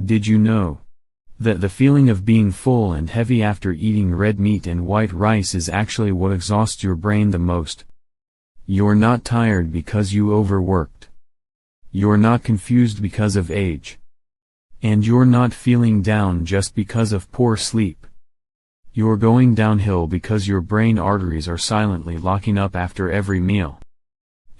Did you know that the feeling of being full and heavy after eating red meat and white rice is actually what exhausts your brain the most? You're not tired because you overworked. You're not confused because of age. And you're not feeling down just because of poor sleep. You're going downhill because your brain arteries are silently locking up after every meal.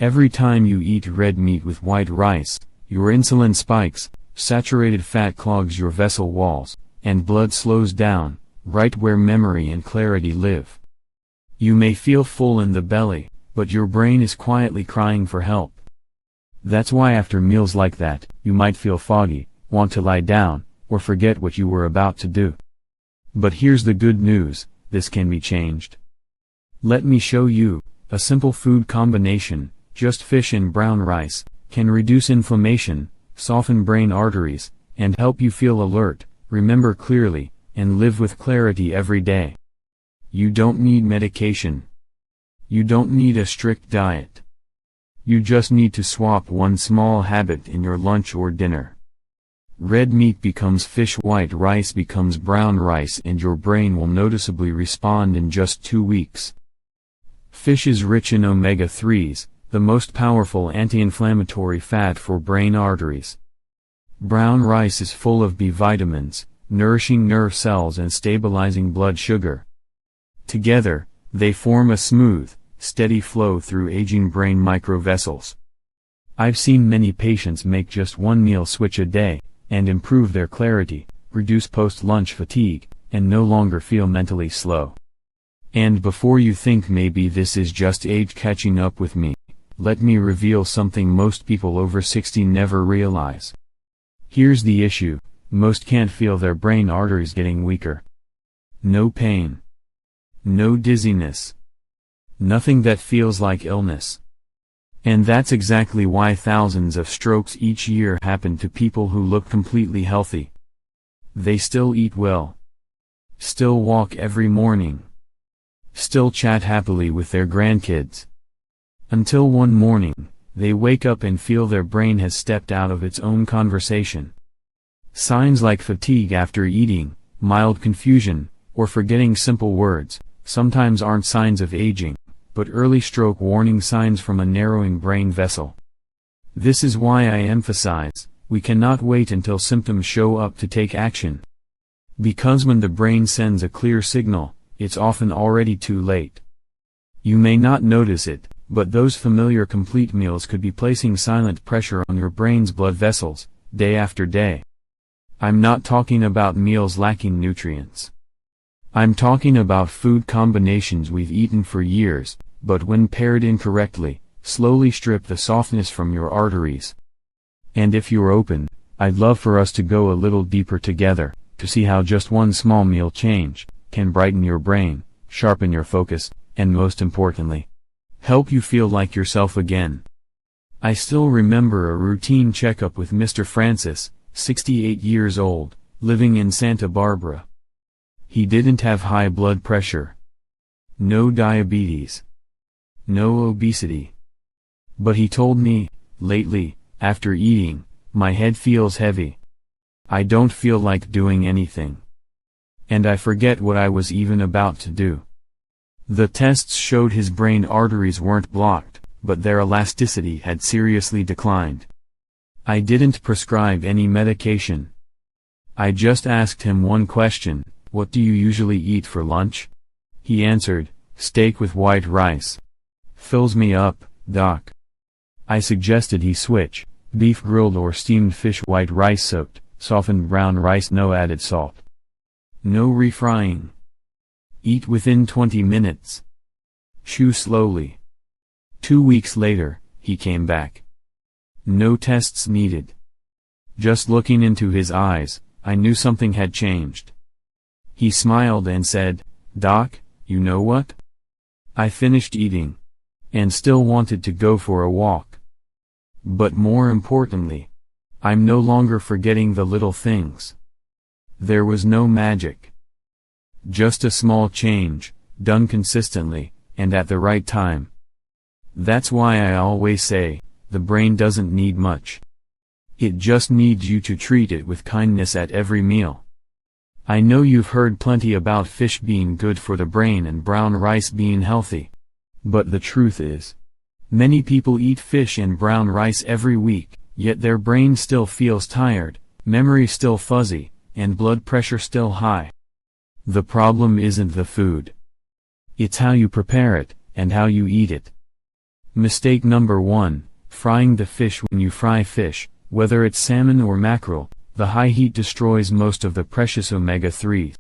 Every time you eat red meat with white rice, your insulin spikes, saturated fat clogs your vessel walls, and blood slows down, right where memory and clarity live. You may feel full in the belly, but your brain is quietly crying for help. That's why after meals like that, you might feel foggy, want to lie down, or forget what you were about to do. But here's the good news, this can be changed. Let me show you. A simple food combination, just fish and brown rice, can reduce inflammation, soften brain arteries, and help you feel alert, remember clearly, and live with clarity every day. You don't need medication. You don't need a strict diet. You just need to swap one small habit in your lunch or dinner. Red meat becomes fish, white rice becomes brown rice, and your brain will noticeably respond in just 2 weeks. Fish is rich in omega-3s, the most powerful anti-inflammatory fat for brain arteries. Brown rice is full of B vitamins, nourishing nerve cells and stabilizing blood sugar. Together, they form a smooth, steady flow through aging brain microvessels. I've seen many patients make just one meal switch a day, and improve their clarity, reduce post-lunch fatigue, and no longer feel mentally slow. And before you think maybe this is just age catching up with me, let me reveal something most people over 60 never realize. Here's the issue, most can't feel their brain arteries getting weaker. No pain. No dizziness. Nothing that feels like illness. And that's exactly why thousands of strokes each year happen to people who look completely healthy. They still eat well. Still walk every morning. Still chat happily with their grandkids. Until one morning, they wake up and feel their brain has stepped out of its own conversation. Signs like fatigue after eating, mild confusion, or forgetting simple words, sometimes aren't signs of aging, but early stroke warning signs from a narrowing brain vessel. This is why I emphasize, we cannot wait until symptoms show up to take action. Because when the brain sends a clear signal, it's often already too late. You may not notice it, but those familiar complete meals could be placing silent pressure on your brain's blood vessels, day after day. I'm not talking about meals lacking nutrients. I'm talking about food combinations we've eaten for years, but when paired incorrectly, slowly strip the softness from your arteries. And if you're open, I'd love for us to go a little deeper together, to see how just one small meal change can brighten your brain, sharpen your focus, and most importantly, help you feel like yourself again. I still remember a routine checkup with Mr. Francis, 68 years old, living in Santa Barbara. He didn't have high blood pressure. No diabetes. No obesity. But he told me, lately, after eating, my head feels heavy. I don't feel like doing anything. And I forget what I was even about to do. The tests showed his brain arteries weren't blocked, but their elasticity had seriously declined. I didn't prescribe any medication. I just asked him one question, "What do you usually eat for lunch?" He answered, "Steak with white rice. Fills me up, doc." I suggested he switch, beef grilled or steamed fish, white rice soaked, softened brown rice, no added salt. No refrying. Eat within 20 minutes. Chew slowly. 2 weeks later, he came back. No tests needed. Just looking into his eyes, I knew something had changed. He smiled and said, "Doc, you know what? I finished eating. And still wanted to go for a walk. But more importantly, I'm no longer forgetting the little things." There was no magic. Just a small change, done consistently, and at the right time. That's why I always say, the brain doesn't need much. It just needs you to treat it with kindness at every meal. I know you've heard plenty about fish being good for the brain and brown rice being healthy. But the truth is, many people eat fish and brown rice every week, yet their brain still feels tired, memory still fuzzy, and blood pressure still high. The problem isn't the food. It's how you prepare it, and how you eat it. Mistake number 1, frying the fish. When you fry fish, whether it's salmon or mackerel, the high heat destroys most of the precious omega-3s.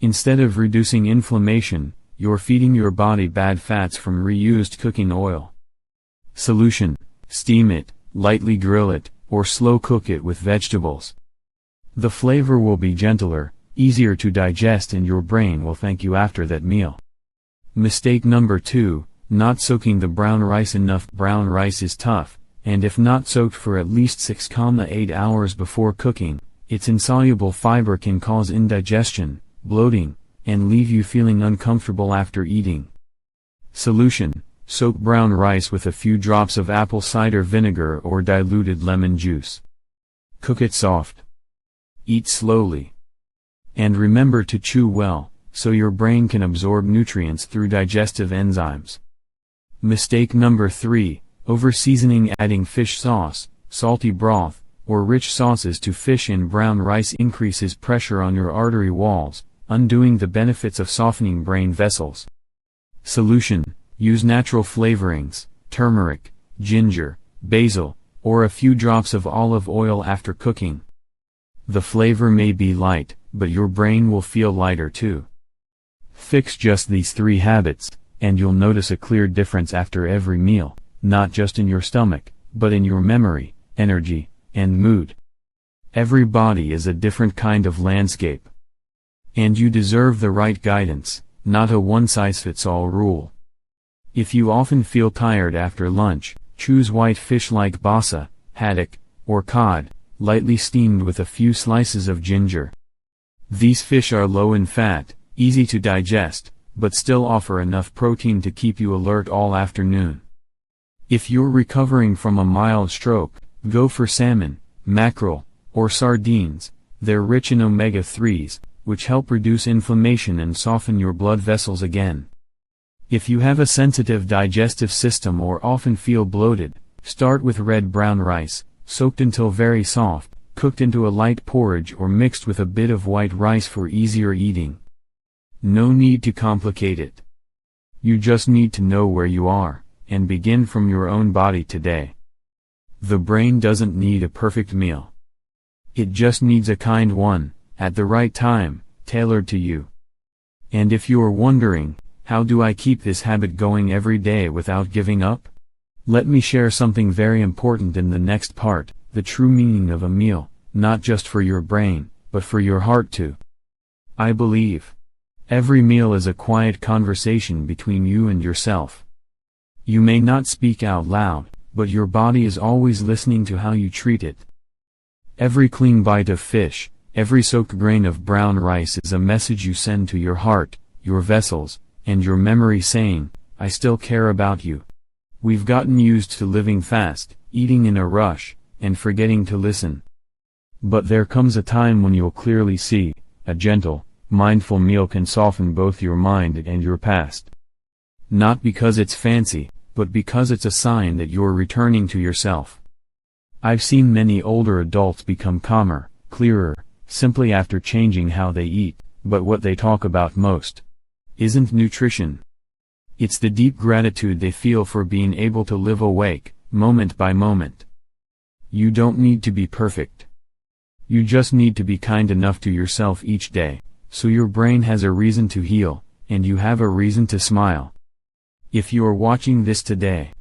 Instead of reducing inflammation, you're feeding your body bad fats from reused cooking oil. Solution: steam it, lightly grill it, or slow cook it with vegetables. The flavor will be gentler, easier to digest, and your brain will thank you after that meal. Mistake number 2, not soaking the brown rice enough. Brown rice is tough, and if not soaked for at least 6-8 hours before cooking, its insoluble fiber can cause indigestion, bloating, and leave you feeling uncomfortable after eating. Solution: soak brown rice with a few drops of apple cider vinegar or diluted lemon juice. Cook it soft. Eat slowly. And remember to chew well, so your brain can absorb nutrients through digestive enzymes. Mistake number 3, over-seasoning. Adding fish sauce, salty broth, or rich sauces to fish and brown rice increases pressure on your artery walls, undoing the benefits of softening brain vessels. Solution: use natural flavorings, turmeric, ginger, basil, or a few drops of olive oil after cooking. The flavor may be light, but your brain will feel lighter too. Fix just these 3 habits, and you'll notice a clear difference after every meal, not just in your stomach, but in your memory, energy, and mood. Every body is a different kind of landscape. And you deserve the right guidance, not a one-size-fits-all rule. If you often feel tired after lunch, choose white fish like basa, haddock, or cod, lightly steamed with a few slices of ginger. These fish are low in fat, easy to digest, but still offer enough protein to keep you alert all afternoon. If you're recovering from a mild stroke, go for salmon, mackerel, or sardines. They're rich in omega-3s, which help reduce inflammation and soften your blood vessels again. If you have a sensitive digestive system or often feel bloated, start with red brown rice, soaked until very soft, cooked into a light porridge or mixed with a bit of white rice for easier eating. No need to complicate it. You just need to know where you are, and begin from your own body today. The brain doesn't need a perfect meal. It just needs a kind one, at the right time, tailored to you. And if you're wondering, how do I keep this habit going every day without giving up? Let me share something very important in the next part, the true meaning of a meal, not just for your brain, but for your heart too. I believe every meal is a quiet conversation between you and yourself. You may not speak out loud, but your body is always listening to how you treat it. Every clean bite of fish, every soaked grain of brown rice is a message you send to your heart, your vessels, and your memory saying, I still care about you. We've gotten used to living fast, eating in a rush, and forgetting to listen. But there comes a time when you'll clearly see, a gentle, mindful meal can soften both your mind and your past. Not because it's fancy, but because it's a sign that you're returning to yourself. I've seen many older adults become calmer, clearer, simply after changing how they eat, but what they talk about most isn't nutrition. It's the deep gratitude they feel for being able to live awake, moment by moment. You don't need to be perfect. You just need to be kind enough to yourself each day, so your brain has a reason to heal, and you have a reason to smile. If you are watching this today,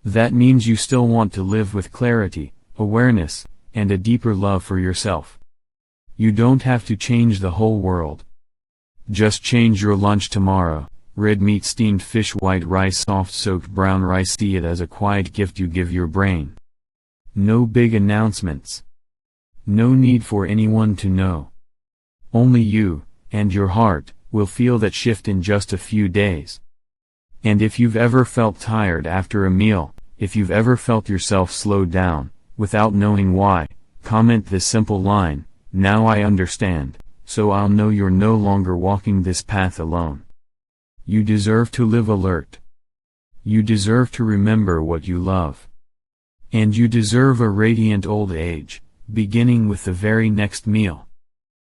that means you still want to live with clarity, awareness, and a deeper love for yourself. You don't have to change the whole world. Just change your lunch tomorrow. Red meat, steamed fish, white rice, soft soaked brown rice. See it as a quiet gift you give your brain. No big announcements. No need for anyone to know. Only you, and your heart, will feel that shift in just a few days. And if you've ever felt tired after a meal, if you've ever felt yourself slow down, without knowing why, Comment this simple line, "Now I understand, so I'll know you're no longer walking this path alone." You deserve to live alert. You deserve to remember what you love. And you deserve a radiant old age, beginning with the very next meal.